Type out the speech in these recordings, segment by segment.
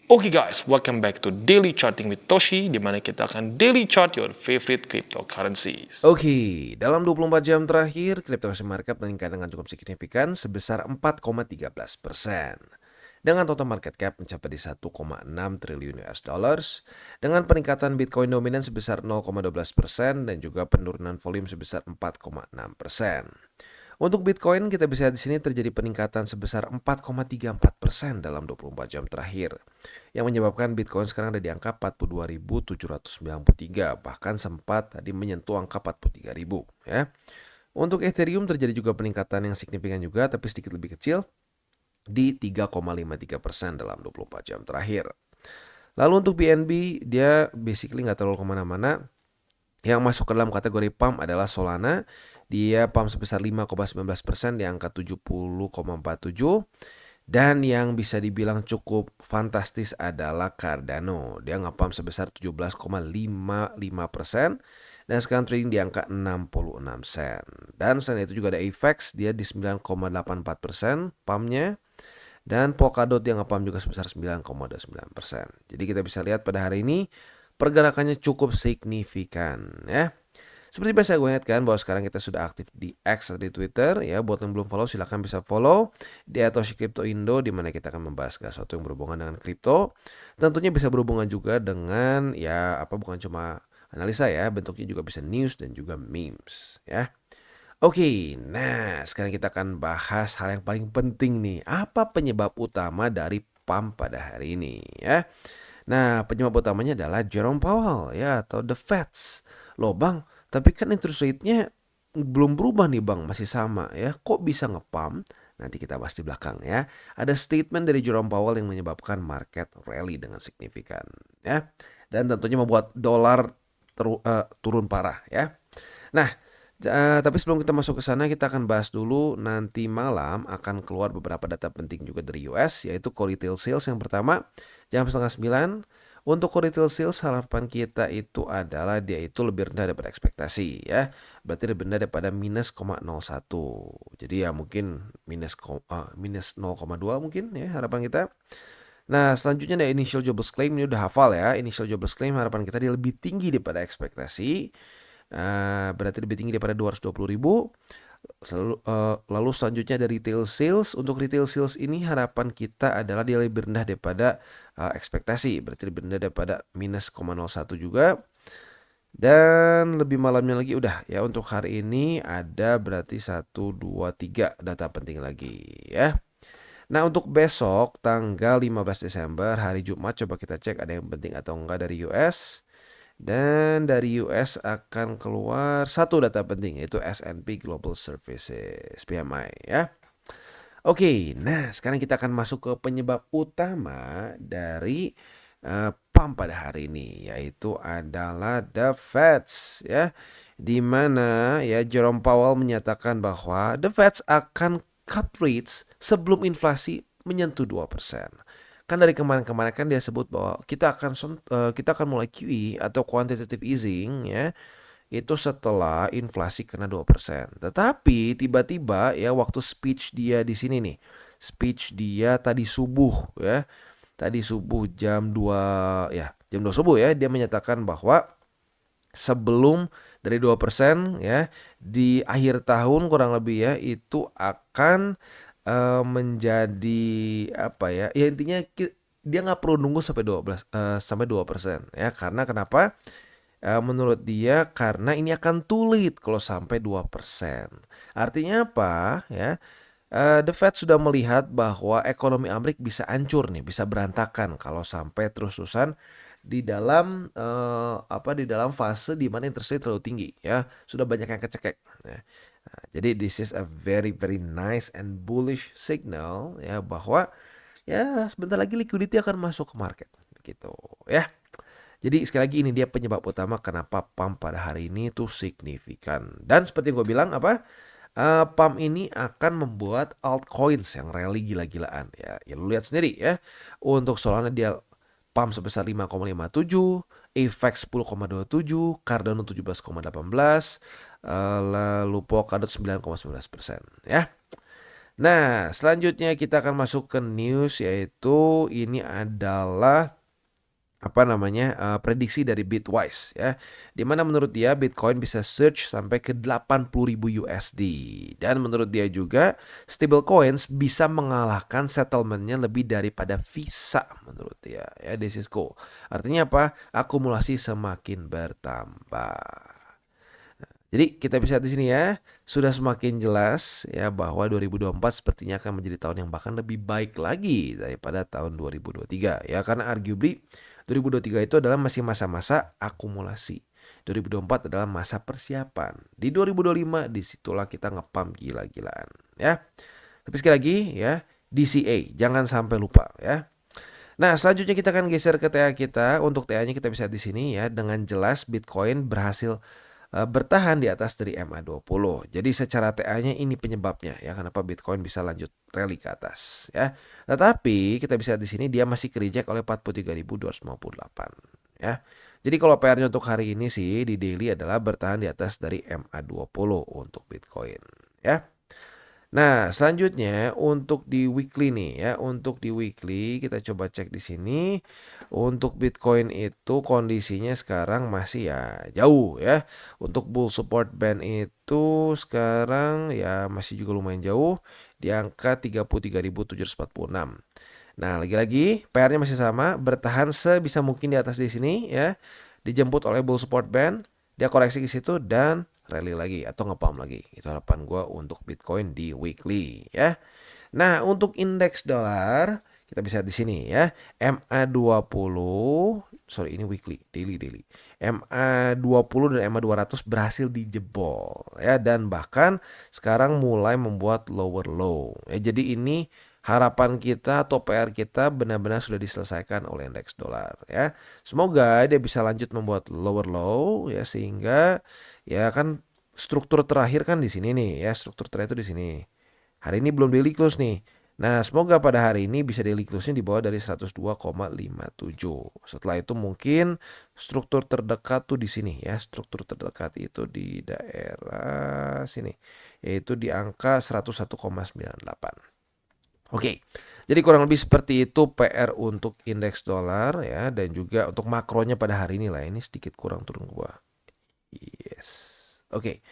Oke guys, welcome back to Daily Charting with Toshi, di mana kita akan daily chart your favorite cryptocurrencies. Oke, dalam 24 jam terakhir, cryptocurrency market meningkat dengan cukup signifikan sebesar 4,13%. Dengan total market cap mencapai di 1,6 triliun US dollars, dengan peningkatan Bitcoin dominan sebesar 0,12% dan juga penurunan volume sebesar 4,6%. Untuk Bitcoin, kita bisa lihat di sini terjadi peningkatan sebesar 4,34% dalam 24 jam terakhir, yang menyebabkan Bitcoin sekarang ada di angka 42.793, bahkan sempat tadi menyentuh angka 43.000 ya. Untuk Ethereum terjadi juga peningkatan yang signifikan juga, tapi sedikit lebih kecil di 3,53% dalam 24 jam terakhir. Lalu untuk BNB, dia basically nggak terlalu kemana-mana. Yang masuk ke dalam kategori pump adalah Solana. Dia pump sebesar 5,19% di angka 70,47. Dan yang bisa dibilang cukup fantastis adalah Cardano. Dia nge-pump sebesar 17,55%. Dan sekarang trading di angka 66 sen. Dan selain itu juga ada Apex, dia di 9,84% pumpnya. Dan Polkadot yang nge-pump juga sebesar 9,29%. Jadi kita bisa lihat pada hari ini pergerakannya cukup signifikan ya. Seperti biasa gue ingatkan bahwa sekarang kita sudah aktif di X atau di Twitter ya. Buat yang belum follow silahkan bisa follow di @toshi_crypto_indo, di mana kita akan membahas segala sesuatu yang berhubungan dengan kripto. Tentunya bisa berhubungan juga dengan ya bukan cuma analisa ya, bentuknya juga bisa news dan juga memes ya. Oke, nah sekarang kita akan bahas hal yang paling penting nih. Apa penyebab utama dari pump pada hari ini ya? Nah, penyebab utamanya adalah Jerome Powell ya, atau The Feds. Loh bang, tapi kan interest rate-nya belum berubah nih bang, masih sama ya. Kok bisa nge-pump? Nanti kita bahas di belakang ya. Ada statement dari Jerome Powell yang menyebabkan market rally dengan signifikan ya. Dan tentunya membuat dolar turun parah ya. Nah, tapi sebelum kita masuk ke sana, kita akan bahas dulu nanti malam akan keluar beberapa data penting juga dari US, yaitu core retail sales yang pertama jam 8:30. Untuk core retail sales harapan kita itu adalah dia itu lebih rendah daripada ekspektasi ya. Berarti lebih rendah daripada -0,01. Jadi ya mungkin minus 0,2 mungkin ya harapan kita. Nah, selanjutnya ada initial jobless claim, ini udah hafal ya. Initial jobless claim harapan kita dia lebih tinggi daripada ekspektasi. Berarti lebih tinggi daripada 220.000. Lalu selanjutnya ada retail sales. Untuk retail sales ini harapan kita adalah dia lebih rendah daripada ekspektasi. Berarti lebih rendah daripada -0,01 juga. Dan lebih malamnya lagi udah ya, untuk hari ini ada berarti 1, 2, 3 data penting lagi ya. Nah, untuk besok tanggal 15 Desember hari Jumat, coba kita cek ada yang penting atau enggak dari US. Dan dari US akan keluar satu data penting, yaitu S&P Global Services PMI ya. Oke, nah sekarang kita akan masuk ke penyebab utama dari pump pada hari ini, yaitu adalah The Feds ya. Di mana ya Jerome Powell menyatakan bahwa The Feds akan cut rates sebelum inflasi menyentuh 2%. Kan dari kemarin-kemarin kan dia sebut bahwa kita akan mulai QE atau quantitative easing ya, itu setelah inflasi kena 2%. Tetapi tiba-tiba ya waktu speech dia di sini nih. Speech dia tadi subuh ya. Tadi subuh jam 2 ya, jam 2 subuh ya, dia menyatakan bahwa sebelum dari 2% ya di akhir tahun kurang lebih ya itu akan menjadi apa ya? Ya intinya dia nggak perlu nunggu sampai 2% ya, karena kenapa? Menurut dia karena ini akan too late kalau sampai 2%. Artinya apa ya? The Fed sudah melihat bahwa ekonomi Amerika bisa hancur nih, bisa berantakan kalau sampai terus-terusan di dalam di dalam fase di mana interest rate terlalu tinggi ya. Sudah banyak yang kecekek ya. Nah, jadi this is a very very nice and bullish signal ya, bahwa ya sebentar lagi liquidity akan masuk ke market gitu ya. Jadi sekali lagi ini dia penyebab utama kenapa pump pada hari ini tuh signifikan. Dan seperti yang gue bilang pump ini akan membuat altcoins yang rally gila-gilaan ya. Ya lu lihat sendiri ya. Untuk Solana dia pump sebesar 5,57, Apex 10,27, Cardano 17,18, lalu Polkadot 9,19% ya. Nah, selanjutnya kita akan masuk ke news, yaitu ini adalah prediksi dari Bitwise ya. Di mana menurut dia Bitcoin bisa surge sampai ke 80.000 USD. Dan menurut dia juga stablecoins bisa mengalahkan settlementnya lebih daripada Visa menurut dia ya. This is cool. Artinya apa? Akumulasi semakin bertambah. Jadi kita bisa di sini ya, sudah semakin jelas ya bahwa 2024 sepertinya akan menjadi tahun yang bahkan lebih baik lagi daripada tahun 2023 ya, karena arguably 2023 itu adalah masih masa-masa akumulasi. 2024 adalah masa persiapan. Di 2025 disitulah kita ngepump gila-gilaan ya. Tapi sekali lagi ya, DCA jangan sampai lupa ya. Nah, selanjutnya kita akan geser ke TA kita. Untuk TA-nya kita bisa di sini ya, dengan jelas Bitcoin berhasil bertahan di atas dari MA20. Jadi secara TA-nya ini penyebabnya ya, kenapa Bitcoin bisa lanjut rally ke atas ya. Tetapi kita bisa di sini dia masih ke-reject oleh 43.258 ya. Jadi kalau PR-nya untuk hari ini sih di daily adalah bertahan di atas dari MA20 untuk Bitcoin ya. Nah, selanjutnya untuk di weekly nih ya, untuk di weekly kita coba cek di sini. Untuk Bitcoin itu kondisinya sekarang masih ya jauh ya. Untuk bull support band itu sekarang ya masih juga lumayan jauh di angka 33.746. Nah, lagi-lagi PR-nya masih sama, bertahan sebisa mungkin di atas di sini ya. Dijemput oleh bull support band, dia koreksi ke situ dan rally lagi atau ngepump lagi. Itu harapan gue untuk Bitcoin di weekly ya. Nah, untuk indeks dolar kita bisa di sini ya. MA20, sorry ini weekly, daily. MA20 dan MA200 berhasil dijebol ya, dan bahkan sekarang mulai membuat lower low. Ya, jadi ini harapan kita atau PR kita benar-benar sudah diselesaikan oleh indeks dolar ya. Semoga dia bisa lanjut membuat lower low ya, sehingga ya kan struktur terakhir kan di sini nih ya, struktur terakhir itu di sini. Hari ini belum daily close nih. Nah, semoga pada hari ini bisa daily close-nya di bawah dari 102,57. Setelah itu mungkin struktur terdekat tuh di sini ya. Struktur terdekat itu di daerah sini, yaitu di angka 101,98. Oke. Jadi kurang lebih seperti itu PR untuk indeks dolar ya, dan juga untuk makronya pada hari ini lah. Ini sedikit kurang turun gua. Yes. Oke.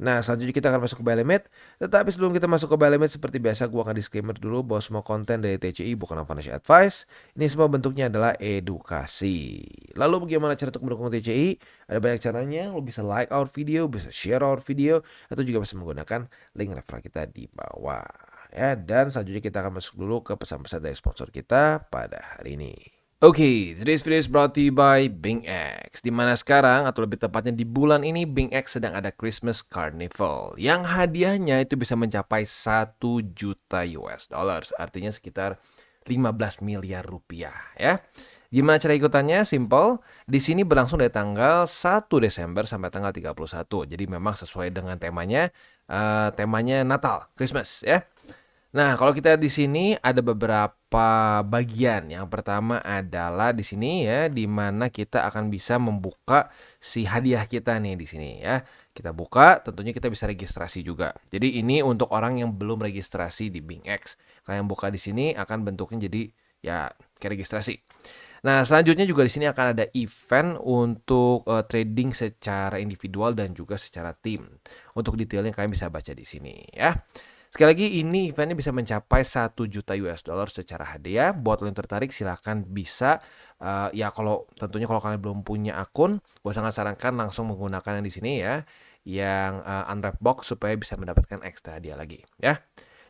Nah, selanjutnya kita akan masuk ke buy limit. Tetapi sebelum kita masuk ke buy limit, seperti biasa gua akan disclaimer dulu bahwa semua konten dari TCI bukan financial advice. Ini semua bentuknya adalah edukasi. Lalu bagaimana cara untuk mendukung TCI? Ada banyak caranya. Lo bisa like our video, bisa share our video, atau juga bisa menggunakan link referral kita di bawah. Ya, dan selanjutnya kita akan masuk dulu ke pesan-pesan dari sponsor kita pada hari ini. Oke, today's video is brought to you by BingX. Dimana sekarang, atau lebih tepatnya di bulan ini, BingX sedang ada Christmas Carnival. Yang hadiahnya itu bisa mencapai 1 juta US dollars. Artinya sekitar 15 miliar rupiah ya. Gimana cara ikutannya? Simple. Di sini berlangsung dari tanggal 1 Desember sampai tanggal 31. Jadi memang sesuai dengan temanya Natal, Christmas ya. Nah, kalau kita di sini ada beberapa bagian. Yang pertama adalah di sini ya, di mana kita akan bisa membuka si hadiah kita nih di sini ya. Kita buka, tentunya kita bisa registrasi juga. Jadi ini untuk orang yang belum registrasi di BingX. Kalau yang buka di sini akan bentuknya jadi ya kayak registrasi. Nah, selanjutnya juga di sini akan ada event untuk trading secara individual dan juga secara tim. Untuk detailnya kalian bisa baca di sini ya. Sekali lagi, ini eventnya bisa mencapai 1 juta US dollar secara hadiah. Buat lo yang tertarik silahkan bisa ya, tentunya kalau kalian belum punya akun, gue sangat sarankan langsung menggunakan yang di sini ya, yang unwrap box, supaya bisa mendapatkan ekstra hadiah lagi ya.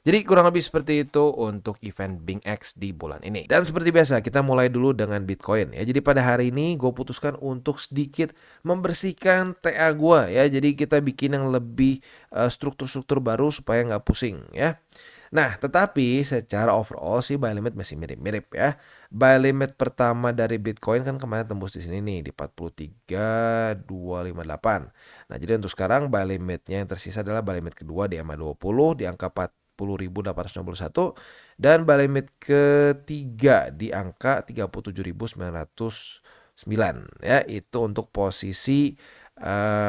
Jadi kurang lebih seperti itu untuk event BingX di bulan ini. Dan seperti biasa kita mulai dulu dengan Bitcoin ya. Jadi pada hari ini gue putuskan untuk sedikit membersihkan TA gue ya. Jadi kita bikin yang lebih struktur-struktur baru supaya nggak pusing ya. Nah, tetapi secara overall sih buy limit masih mirip-mirip ya. Buy limit pertama dari Bitcoin kan kemarin tembus di sini nih di 43.258. Nah, jadi untuk sekarang buy limitnya yang tersisa adalah buy limit kedua di MA20 di angka 40.891 dan buy limit ketiga di angka 37.909 ya. Itu untuk posisi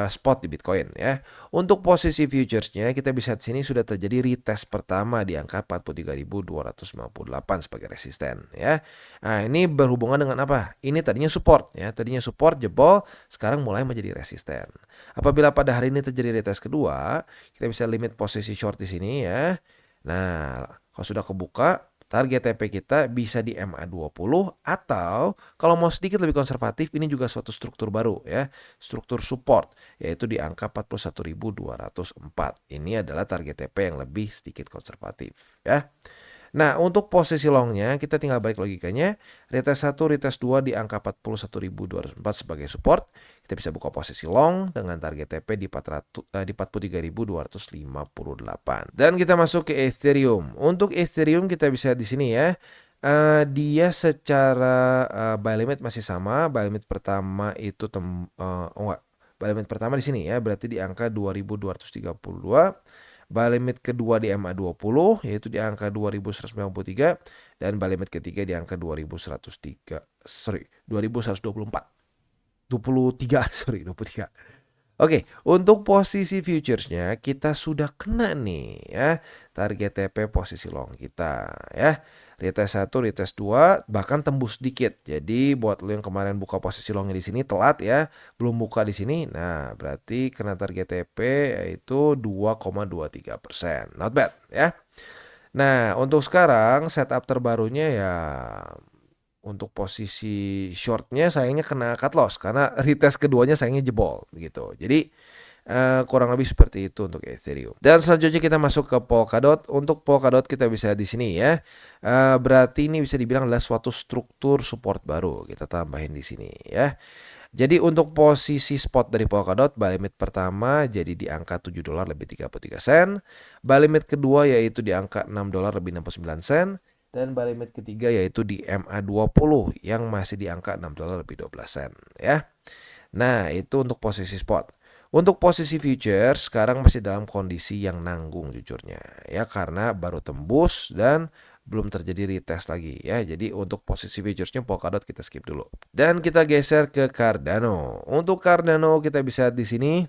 spot di Bitcoin ya. Untuk posisi futuresnya kita bisa di sini sudah terjadi retest pertama di angka 43.258 sebagai resisten ya. Nah, ini berhubungan dengan apa? Ini tadinya support ya, tadinya support jebol, sekarang mulai menjadi resisten. Apabila pada hari ini terjadi retest kedua, kita bisa limit posisi short di sini ya. Nah, kalau sudah kebuka, target TP kita bisa di MA20 atau kalau mau sedikit lebih konservatif, ini juga suatu struktur baru ya, struktur support yaitu di angka 41.204. Ini adalah target TP yang lebih sedikit konservatif ya. Nah, untuk posisi longnya kita tinggal balik logikanya. Retest 1, retest 2 di angka 41.204 sebagai support. Kita bisa buka posisi long dengan target TP di 43.258. Dan kita masuk ke Ethereum. Untuk Ethereum kita bisa di sini ya. Dia secara buy limit masih sama. Buy limit pertama itu buy limit pertama di sini ya, berarti di angka 2.232. Buy limit kedua di MA20 yaitu di angka 2193 dan buy limit ketiga di angka 2124. 23. Oke, untuk posisi futuresnya kita sudah kena nih ya target TP posisi long kita ya. Retest 1, retest 2 bahkan tembus dikit. Jadi buat lo yang kemarin buka posisi longnya di sini telat ya, belum buka di sini. Nah, berarti kena target TP yaitu 2,23%. Not bad ya. Nah, untuk sekarang setup terbarunya ya untuk posisi shortnya sayangnya kena cut loss karena retest keduanya sayangnya jebol begitu. Jadi kurang lebih seperti itu untuk Ethereum. Dan selanjutnya kita masuk ke Polkadot. Untuk Polkadot kita bisa di sini ya. Berarti ini bisa dibilang adalah suatu struktur support baru. Kita tambahin di sini ya. Jadi untuk posisi spot dari Polkadot, buy limit pertama jadi di angka $7 lebih 33 sen. Buy limit kedua yaitu di angka $6 lebih 69 sen. Dan buy limit ketiga yaitu di MA20 yang masih di angka $6 lebih 12 sen ya. Nah, itu untuk posisi spot. Untuk posisi futures sekarang masih dalam kondisi yang nanggung jujurnya ya, karena baru tembus dan belum terjadi retest lagi ya. Jadi untuk posisi futuresnya Polkadot kita skip dulu. Dan kita geser ke Cardano. Untuk Cardano kita bisa di sini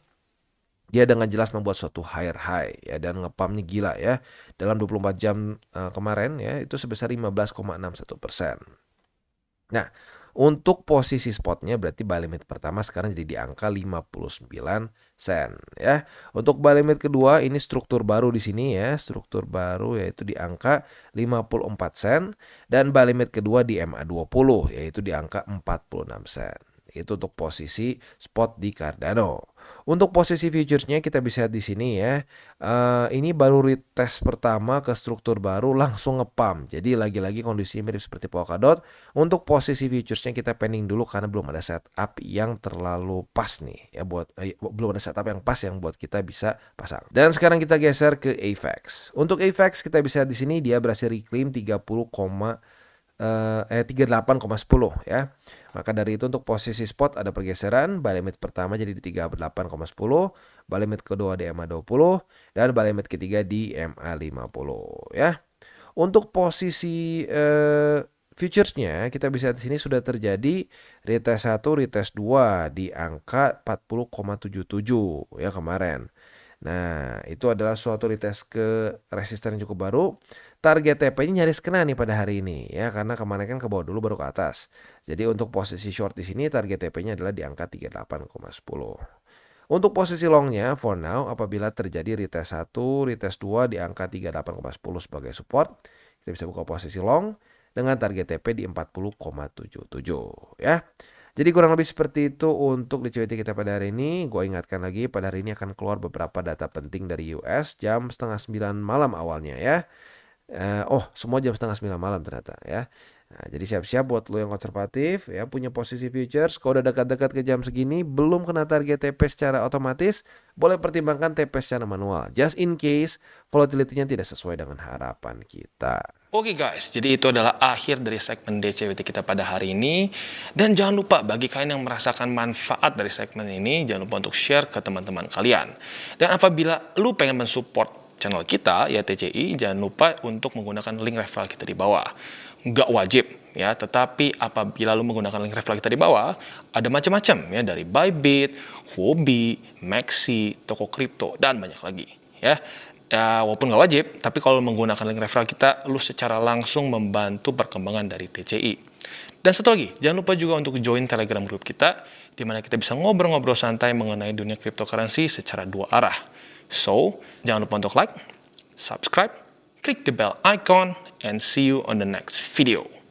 dia dengan jelas membuat suatu higher high ya dan ngepumpnya gila ya. Dalam 24 jam kemarin ya itu sebesar 15,61%. Nah, untuk posisi spotnya berarti buy limit pertama sekarang jadi di angka 59 sen ya. Untuk buy limit kedua ini struktur baru di sini ya, struktur baru yaitu di angka 54 sen dan buy limit kedua di MA20 yaitu di angka 46 sen. Itu untuk posisi spot di Cardano. Untuk posisi futuresnya kita bisa di sini ya. Ini baru retest pertama ke struktur baru langsung ngepump. Jadi lagi-lagi kondisinya mirip seperti Polkadot. Untuk posisi futuresnya kita pending dulu karena belum ada setup yang terlalu pas nih ya belum ada setup yang pas yang buat kita bisa pasang. Dan sekarang kita geser ke AVAX. Untuk AVAX kita bisa di sini dia berhasil reclaim 38,10 ya. Maka dari itu untuk posisi spot ada pergeseran, buy limit pertama jadi di 38,10, buy limit kedua di MA20 dan buy limit ketiga di MA50 ya. Untuk posisi futuresnya kita bisa di sini sudah terjadi retest 1, retest 2 di angka 40,77 ya kemarin. Nah, itu adalah suatu retest ke resisten yang cukup baru. Target TP-nya nyaris kena nih pada hari ini ya, karena kemarin kan ke bawah dulu baru ke atas. Jadi untuk posisi short di sini target TP-nya adalah di angka 38,10. Untuk posisi longnya for now apabila terjadi retest 1, retest 2 di angka 38,10 sebagai support, kita bisa buka posisi long dengan target TP di 40,77 ya. Jadi kurang lebih seperti itu untuk liquidity kita pada hari ini. Gue ingatkan lagi pada hari ini akan keluar beberapa data penting dari US jam 8:30 malam awalnya ya. Semua jam 8:30 malam ternyata ya. Nah, jadi siap-siap buat lo yang konservatif ya punya posisi futures. Kalau udah dekat-dekat ke jam segini belum kena target TP secara otomatis, boleh pertimbangkan TP secara manual. Just in case volatility-nya tidak sesuai dengan harapan kita. Oke guys, jadi itu adalah akhir dari segmen DCWT kita pada hari ini. Dan jangan lupa bagi kalian yang merasakan manfaat dari segmen ini, jangan lupa untuk share ke teman-teman kalian. Dan apabila lu pengen mensupport channel kita, ya TCI, jangan lupa untuk menggunakan link referral kita di bawah. Nggak wajib, ya. Tetapi apabila lu menggunakan link referral kita di bawah, ada macam-macam ya, dari Bybit, Huobi, Maxi, toko kripto, dan banyak lagi ya. Ya, walaupun nggak wajib, tapi kalau menggunakan link referral kita, lu secara langsung membantu perkembangan dari TCI. Dan satu lagi, jangan lupa juga untuk join Telegram group kita, di mana kita bisa ngobrol-ngobrol santai mengenai dunia cryptocurrency secara dua arah. So, jangan lupa untuk like, subscribe, click the bell icon, and see you on the next video.